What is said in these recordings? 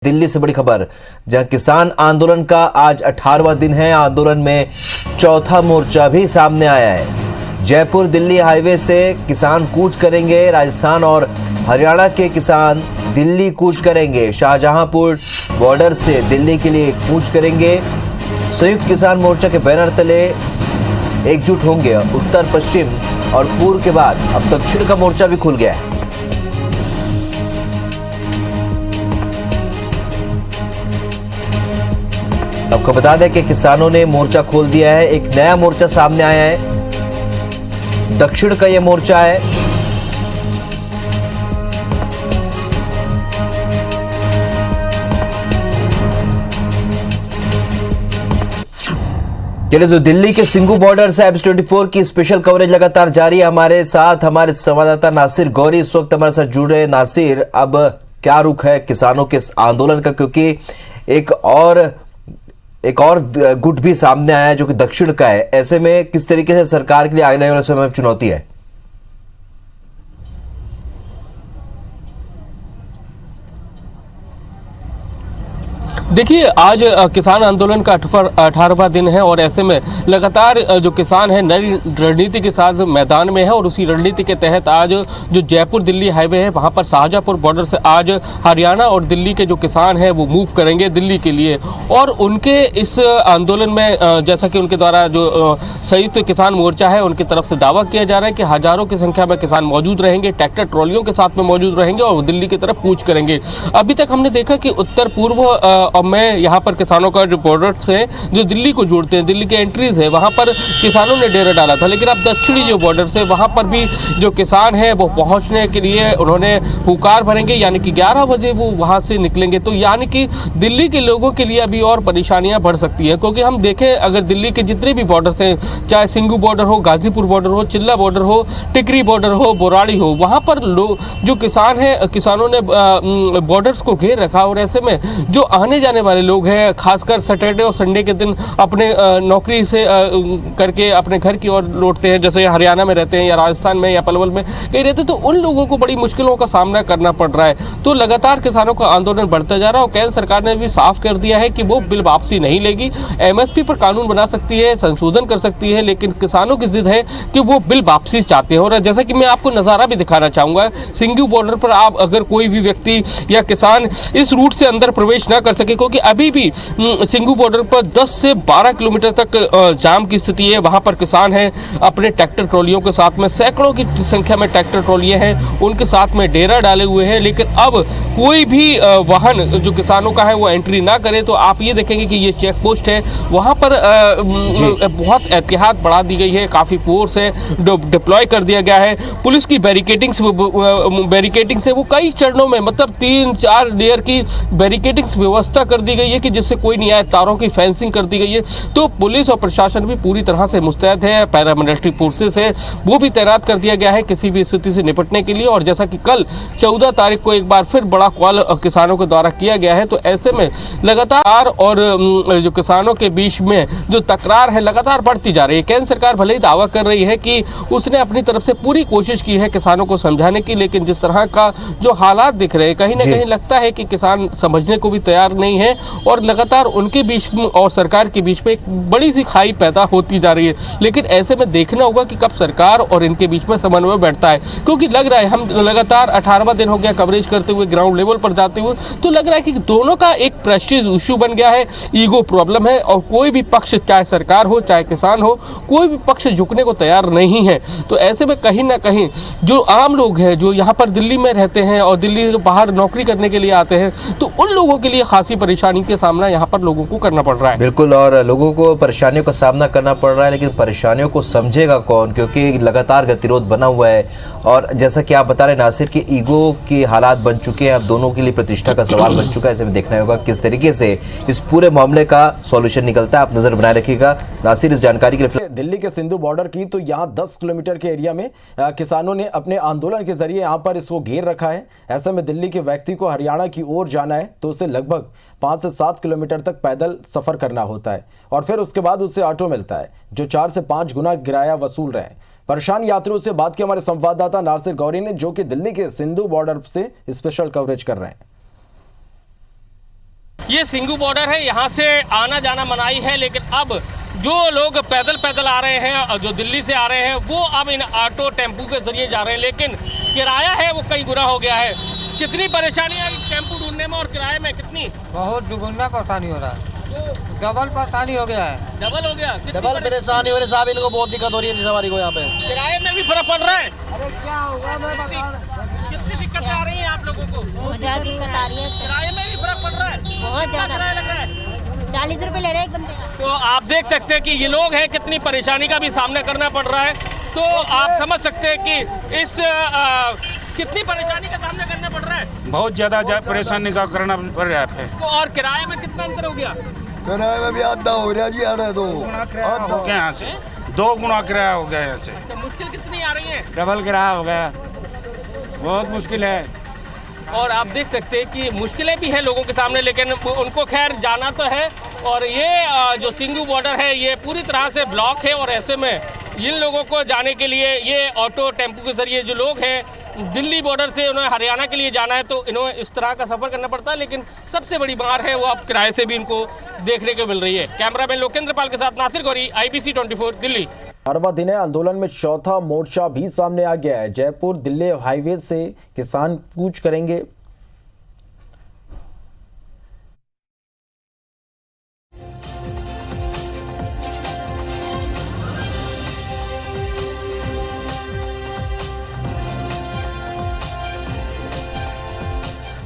दिल्ली से बड़ी खबर, जहां किसान आंदोलन का आज 18वां दिन है। आंदोलन में चौथा मोर्चा भी सामने आया है। जयपुर दिल्ली हाईवे से किसान कूच करेंगे। राजस्थान और हरियाणा के किसान दिल्ली कूच करेंगे। शाहजहांपुर बॉर्डर से दिल्ली के लिए कूच करेंगे। संयुक्त किसान मोर्चा के बैनर तले एकजुट होंगे। उत्तर पश्चिम और पूर्व के बाद अब दक्षिण का मोर्चा भी खुल गया है। आपको बता दें कि किसानों ने मोर्चा खोल दिया है। एक नया मोर्चा सामने आया है। दक्षिण का यह मोर्चा है। चलिए, तो दिल्ली के सिंघू बॉर्डर से IBS24 की स्पेशल कवरेज लगातार जारी है। हमारे साथ हमारे संवाददाता नासिर गौरी इस वक्त हमारे साथ जुड़ रहे हैं। नासिर, अब क्या रुख है किसानों के आंदोलन का, क्योंकि एक और गुट भी सामने आया है जो कि दक्षिण का है। ऐसे में किस तरीके से सरकार के लिए आने वाले समय में चुनौती है? देखिए, आज किसान आंदोलन का 18वां दिन है और ऐसे में लगातार जो किसान है नई रणनीति के साथ मैदान में है और उसी रणनीति के तहत आज जो जयपुर दिल्ली हाईवे है वहां पर शाहजहांपुर बॉर्डर से आज हरियाणा और दिल्ली के जो किसान हैं वो मूव करेंगे दिल्ली के लिए। और उनके इस आंदोलन में जैसा कि उनके द्वारा जो संयुक्त किसान मोर्चा है उनकी तरफ से दावा किया जा रहा है कि हजारों की संख्या में किसान मौजूद रहेंगे, ट्रैक्टर ट्रॉलियों के साथ में मौजूद रहेंगे और दिल्ली की तरफ कूच करेंगे। अभी तक हमने देखा कि उत्तर पूर्व में यहाँ पर किसानों का जो बॉर्डर्स है जो दिल्ली को जोड़ते हैं, दिल्ली के एंट्रीज है, वहाँ पर किसानों ने डेरा डाला था। लेकिन अब दक्षिणी जो बॉर्डर्स है वहाँ पर भी जो किसान है वो पहुँचने के लिए उन्होंने पुकार भरेंगे, यानी कि 11 बजे वो वहाँ से निकलेंगे। तो यानी कि दिल्ली के लोगों के लिए अभी और परेशानियाँ बढ़ सकती हैं, क्योंकि हम देखें अगर दिल्ली के जितने भी बॉर्डर्स हैं, चाहे सिंघू बॉर्डर हो, गाजीपुर बॉर्डर हो, चिल्ला बॉर्डर हो, टिकरी बॉर्डर हो, बोराड़ी हो, वहाँ पर जो किसान है किसानों ने बॉर्डर्स को घेर रखा। और ऐसे में जो आने जाने वाले लोग हैं, खासकर सैटरडे और संडे के दिन अपने नौकरी से करके अपने घर की ओर लौटते हैं, जैसे हरियाणा में रहते हैं या राजस्थान में या पलवल में कहीं रहते हैं, तो उन लोगों को बड़ी मुश्किलों का सामना करना पड़ रहा है। तो लगातार किसानों का आंदोलन बढ़ता जा रहा है और केंद्र सरकार ने भी साफ कर दिया है कि वो बिल वापसी नहीं लेगी। MSP पर कानून बना सकती है, संशोधन कर सकती है, लेकिन किसानों की जिद है कि वो बिल वापसी चाहते हैं। और जैसा कि मैं आपको नज़ारा भी दिखाना चाहूँगा, सिंघू बॉर्डर पर आप अगर कोई भी व्यक्ति या किसान इस रूट से अंदर प्रवेश ना कर सके, क्योंकि अभी भी सिंघू बॉर्डर पर 10 से 12 किलोमीटर तक जाम की स्थिति है। वहां पर किसान हैं अपने ट्रैक्टर ट्रॉलियों के साथ में, सैकड़ों की संख्या में ट्रैक्टर ट्रॉलियां हैं, उनके साथ में डेरा डाले हुए हैं। लेकिन अब कोई भी वाहन जो किसानों का है वो एंट्री ना करे। तो आप ये देखेंगे कि ये चेक पोस्ट है, वहां पर बहुत एहतियात बढ़ा दी गई है, काफ़ी फोर्स है डिप्लॉय कर दिया गया है। पुलिस की बैरिकेडिंग से वो कई चरणों में, मतलब 3-4 लेयर की बैरिकेडिंग व्यवस्था कर दी गई है कि जिससे कोई नहीं आए, तारों की फेंसिंग कर दी गई है। तो पुलिस और प्रशासन भी पूरी तरह से मुस्तैद है, पैरामिलिट्री फोर्सेस है वो भी तैनात कर दिया गया है किसी भी स्थिति से निपटने के लिए। और जैसा कि कल 14 तारीख को एक बार फिर बड़ा कॉल किसानों के द्वारा किया गया है। तो ऐसे में लगातार और जो किसानों के बीच में जो तकरार है लगातार बढ़ती जा रही है। केंद्र सरकार भले ही दावा कर रही है कि उसने अपनी तरफ से पूरी कोशिश की है किसानों को समझाने की, लेकिन जिस तरह का जो हालात दिख रहे हैं कहीं ना कहीं लगता है कि किसान समझने को भी तैयार नहीं है और लगातार उनके बीच और सरकार के बीच में एक बड़ी सी खाई पैदा होती जा रही है। लेकिन ऐसे में देखना होगा कि कब सरकार और इनके बीच में समन्वय बैठता है, क्योंकि लग रहा है हम लगातार 18वां दिन हो गया कवरेज करते हुए, ग्राउंड लेवल पर जाते हुए, तो लग रहा है कि दोनों का एक प्रेस्टीज इशू बन गया है, ईगो प्रॉब्लम है और कोई भी पक्ष, चाहे सरकार हो चाहे किसान हो, कोई भी पक्ष झुकने को तैयार नहीं है। तो ऐसे में कहीं ना कहीं जो आम लोग हैं जो यहाँ पर दिल्ली में रहते हैं और दिल्ली बाहर नौकरी करने के लिए आते हैं, तो उन लोगों के लिए खासी परेशानी के सामना यहाँ पर लोगों को करना पड़ रहा है। बिल्कुल, और लोगों को परेशानियों का सामना करना पड़ रहा है, लेकिन परेशानियों को समझेगा कौन, क्योंकि लगातार गतिरोध बना हुआ है। और जैसा कि आप बता रहे नासिर की ईगो की हालात बन चुके हैं, अब दोनों के लिए प्रतिष्ठा का सवाल बन चुका है। ऐसे में देखना होगा किस तरीके से इस पूरे मामले का सॉल्यूशन निकलता है। आप नजर बनाए रखिएगा। नासिर, इस जानकारी के लिए दिल्ली के सिंधु बॉर्डर की, तो यहाँ 10 किलोमीटर के एरिया में किसानों ने अपने आंदोलन के जरिए यहाँ पर इसको घेर रखा है। ऐसे में दिल्ली के व्यक्ति को हरियाणा की ओर जाना है तो उसे लगभग 5 से 7 किलोमीटर तक पैदल सफर करना होता है और फिर उसके बाद उससे ऑटो मिलता है जो 4 से 5 गुना किराया वसूल रहे हैं। परेशान यात्रियों से बात की हमारे संवाददाता नासिर गौरी ने, जो कि दिल्ली के सिंधु बॉर्डर से स्पेशल कवरेज कर रहे हैं। ये सिंघू बॉर्डर है, यहाँ से आना जाना मनाही है, लेकिन अब जो लोग पैदल आ रहे हैं और जो दिल्ली से आ रहे हैं वो अब इन ऑटो टेम्पू के जरिए जा रहे हैं, लेकिन किराया है वो कई गुना हो गया है। कितनी परेशानी आई टेम्पू ढूंढने में और किराए में कितनी? बहुत दुगुना परेशानी हो रहा है, डबल परेशानी हो गया है। डबल हो गया? डबल परेशानी हो रही साहब, इनको बहुत दिक्कत हो रही है सवारी को यहाँ पे। किराए में भी फर्क पड़ रहा है? अरे क्या होगा मैं बता कितनी दिक्कत आ रही है आप लोगों को? बहुत ज्यादा दिक्कत आ रही है, किराए में भी फर्क पड़ रहा है? बहुत ज्यादा कितना किराया लग रहा है? 40 रुपए ले रहे हैं एक बंदे का। तो आप देख सकते हैं कि ये लोग हैं, कितनी परेशानी का भी सामना करना पड़ रहा है। तो आप समझ सकते हैं कि इस कितनी परेशानी का सामना करना पड़ रहा है। बहुत ज़्यादा परेशानी का करना पड़ रहा है। तो और किराए में कितना अंतर हो गया? किराए में भी आधा हो रहा जी, आधा दो हो गया यहाँ से 2 गुना किराया हो गया यहाँ से। अच्छा, मुश्किल कितनी आ रही है? डबल किराया हो गया, बहुत मुश्किल है। और आप देख सकते हैं कि मुश्किलें भी हैं लोगों के सामने, लेकिन उनको खैर जाना तो है। और ये जो सिंघू बॉर्डर है ये पूरी तरह से ब्लॉक है, और ऐसे में इन लोगों को जाने के लिए ये ऑटो टेम्पू के जरिए जो लोग हैं दिल्ली बॉर्डर से उन्हें हरियाणा के लिए जाना है तो इन्हें इस तरह का सफ़र करना पड़ता है। लेकिन सबसे बड़ी मार है वो अब किराए से भी इनको देखने को मिल रही है। कैमरामैन लोकेंद्र पाल के साथ नासिर गौरी, IBC 24 दिल्ली। 18वां दिन है, आंदोलन में चौथा मोर्चा भी सामने आ गया है। जयपुर दिल्ली हाईवे से किसान कूच करेंगे।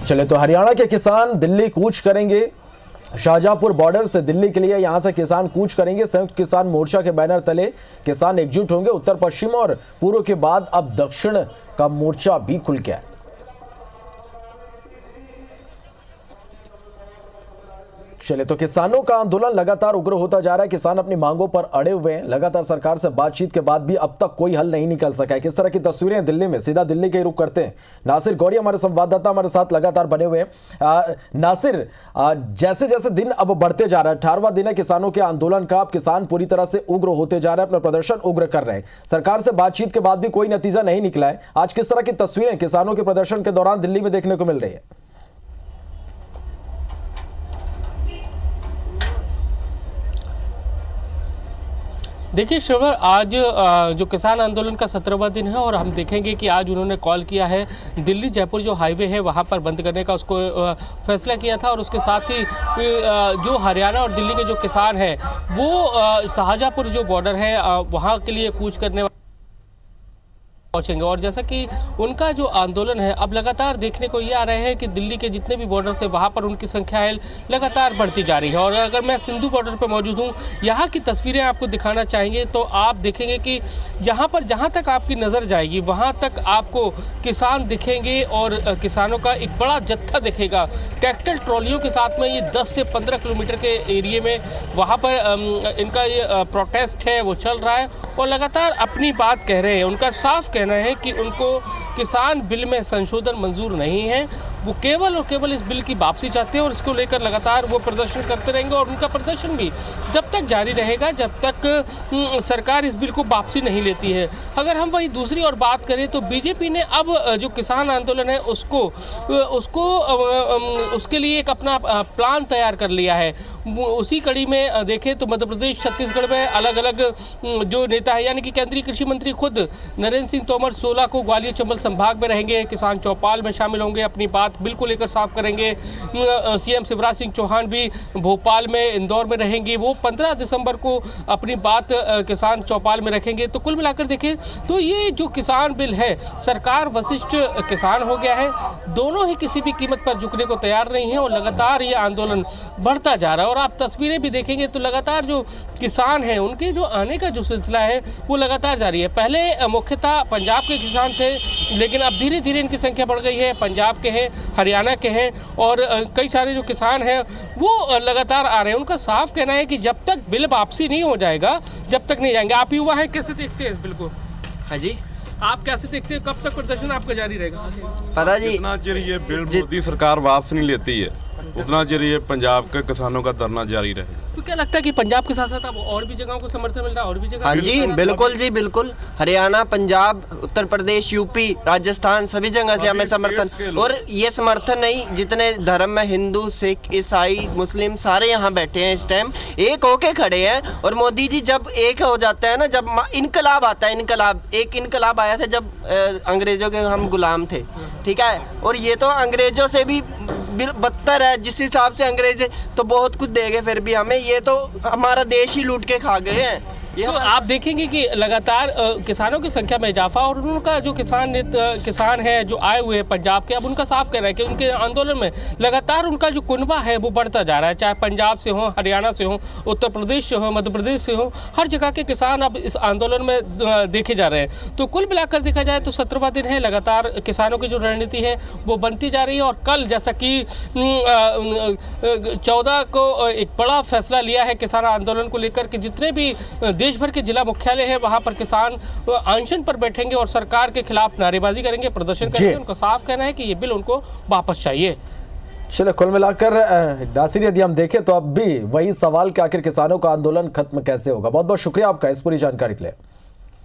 चले तो हरियाणा के किसान दिल्ली कूच करेंगे। शाहजहांपुर बॉर्डर से दिल्ली के लिए यहां से किसान कूच करेंगे। संयुक्त किसान मोर्चा के बैनर तले किसान एकजुट होंगे। उत्तर पश्चिम और पूर्व के बाद अब दक्षिण का मोर्चा भी खुल गया है। चले तो किसानों का आंदोलन लगातार उग्र होता जा रहा है। किसान अपनी मांगों पर अड़े हुए हैं। लगातार सरकार से बातचीत के बाद भी अब तक कोई हल नहीं निकल सका है। किस तरह की तस्वीरें दिल्ली में, सीधा दिल्ली के रुख करते हैं। नासिर गौरी हमारे संवाददाता हमारे साथ लगातार बने हुए हैं। नासिर, जैसे जैसे दिन अब बढ़ते जा रहा है, 18वां दिन है किसानों के आंदोलन का। अब किसान पूरी तरह से उग्र होते जा रहे हैं, अपना प्रदर्शन उग्र कर रहे हैं। सरकार से बातचीत के बाद भी कोई नतीजा नहीं निकला है। आज किस तरह की तस्वीरें किसानों के प्रदर्शन के दौरान दिल्ली में देखने को मिल रही है? देखिए श्रवण, आज जो किसान आंदोलन का 17वां दिन है और हम देखेंगे कि आज उन्होंने कॉल किया है दिल्ली जयपुर जो हाईवे है वहाँ पर बंद करने का उसको फैसला किया था। और उसके साथ ही जो हरियाणा और दिल्ली के जो किसान हैं वो शाहजहांपुर जो बॉर्डर है वहाँ के लिए कूच करने पहुंचेंगे। और जैसा कि उनका जो आंदोलन है अब लगातार देखने को ये आ रहे हैं कि दिल्ली के जितने भी बॉर्डर से वहाँ पर उनकी संख्या है लगातार बढ़ती जा रही है। और अगर मैं सिंधु बॉर्डर पर मौजूद हूँ, यहाँ की तस्वीरें आपको दिखाना चाहेंगे तो आप देखेंगे कि यहाँ पर जहाँ तक आपकी नज़र जाएगी वहाँ तक आपको किसान दिखेंगे और किसानों का एक बड़ा जत्था दिखेगा। ट्रैक्टर ट्रॉलियों के साथ में ये 10 से 15 किलोमीटर के एरिए में वहाँ पर इनका ये प्रोटेस्ट है वो चल रहा है और लगातार अपनी बात कह रहे हैं। उनका साफ कहना है कि उनको किसान बिल में संशोधन मंजूर नहीं है, वो केवल और केवल इस बिल की वापसी चाहते हैं और इसको लेकर लगातार वो प्रदर्शन करते रहेंगे। और उनका प्रदर्शन भी जब तक जारी रहेगा जब तक सरकार इस बिल को वापसी नहीं लेती है। अगर हम वही दूसरी और बात करें तो बीजेपी ने अब जो किसान आंदोलन है उसके लिए एक अपना प्लान तैयार कर लिया है। उसी कड़ी में देखें तो मध्य प्रदेश छत्तीसगढ़ में अलग अलग जो नेता है यानी कि केंद्रीय कृषि मंत्री खुद नरेंद्र सिंह तोमर 16 को ग्वालियर चंबल संभाग में रहेंगे। किसान चौपाल में शामिल होंगे, अपनी बात बिल को लेकर साफ करेंगे। सीएम शिवराज सिंह चौहान भी भोपाल में, इंदौर में रहेंगे। वो 15 दिसंबर को अपनी बात किसान चौपाल में रखेंगे। तो कुल मिलाकर देखें तो ये जो किसान बिल है सरकार वशिष्ठ किसान हो गया है। दोनों ही किसी भी कीमत पर झुकने को तैयार नहीं है और लगातार ये आंदोलन बढ़ता जा रहा है। और आप तस्वीरें भी देखेंगे तो लगातार जो किसान हैं उनके जो आने का जो सिलसिला है वो लगातार जारी है। पहले मुख्यतः पंजाब के किसान थे लेकिन अब धीरे धीरे इनकी संख्या बढ़ गई है। पंजाब के हैं, हरियाणा के हैं और कई सारे जो किसान हैं वो लगातार आ रहे हैं। उनका साफ कहना है कि जब तक बिल वापसी नहीं हो जाएगा जब तक नहीं जाएंगे। आप युवा हैं, कैसे देखते हैं इस बिल को? हाँ जी, आप कैसे देखते हैं, कब तक प्रदर्शन आपका जारी रहेगा? पता जी, जितना चिर ये बिल मोदी सरकार वापस नहीं लेती है उतना चिर ये पंजाब के किसानों का धरना जारी रहेगा। तो क्या लगता है कि पंजाब के साथ साथ अब और भी जगहों को समर्थन मिल रहा है, और भी जगह? हाँ जी, बिल्कुल जी, बिल्कुल। हरियाणा, पंजाब, उत्तर प्रदेश, यूपी, राजस्थान, सभी जगह से हमें समर्थन। और ये समर्थन नहीं, जितने धर्म में हिंदू, सिख, ईसाई, मुस्लिम सारे यहाँ बैठे हैं इस टाइम, एक होके खड़े हैं। और मोदी जी जब एक हो जाता है ना, जब इनकलाब आता है, एक इनकलाब आया था जब अंग्रेजों के हम गुलाम थे, ठीक है। और ये तो अंग्रेजों से भी बदतर है, जिस हिसाब से अंग्रेज तो बहुत कुछ दे गए, फिर भी हमें ये तो हमारा देश ही लूट के खा गए हैं। तो आप देखेंगे कि लगातार किसानों की संख्या में इजाफा, और उनका जो किसान है जो आए हुए हैं पंजाब के, अब उनका साफ कहना है कि उनके आंदोलन में लगातार उनका जो कुनबा है वो बढ़ता जा रहा है। चाहे पंजाब से हो, हरियाणा से हो, उत्तर प्रदेश से हो, मध्य प्रदेश से हो, हर जगह के किसान अब इस आंदोलन में देखे जा रहे हैं। तो कुल मिलाकर देखा जाए तो 17वां दिन है, लगातार किसानों की जो रणनीति है वो बनती जा रही है। और कल जैसा कि 14 को एक बड़ा फैसला लिया है किसान आंदोलन को लेकर कि जितने भी देश भर के जिला मुख्यालय है वहां पर किसान अनशन पर बैठेंगे और सरकार के खिलाफ नारेबाजी करेंगे, प्रदर्शन करेंगे। उनका साफ कहना है कि ये बिल उनको वापस चाहिए। चलो, कुल मिलाकर नासिर, यदि हम देखें तो अब भी वही सवाल कि आखिर किसानों का आंदोलन खत्म कैसे होगा। बहुत बहुत शुक्रिया आपका इस पूरी जानकारी के लिए।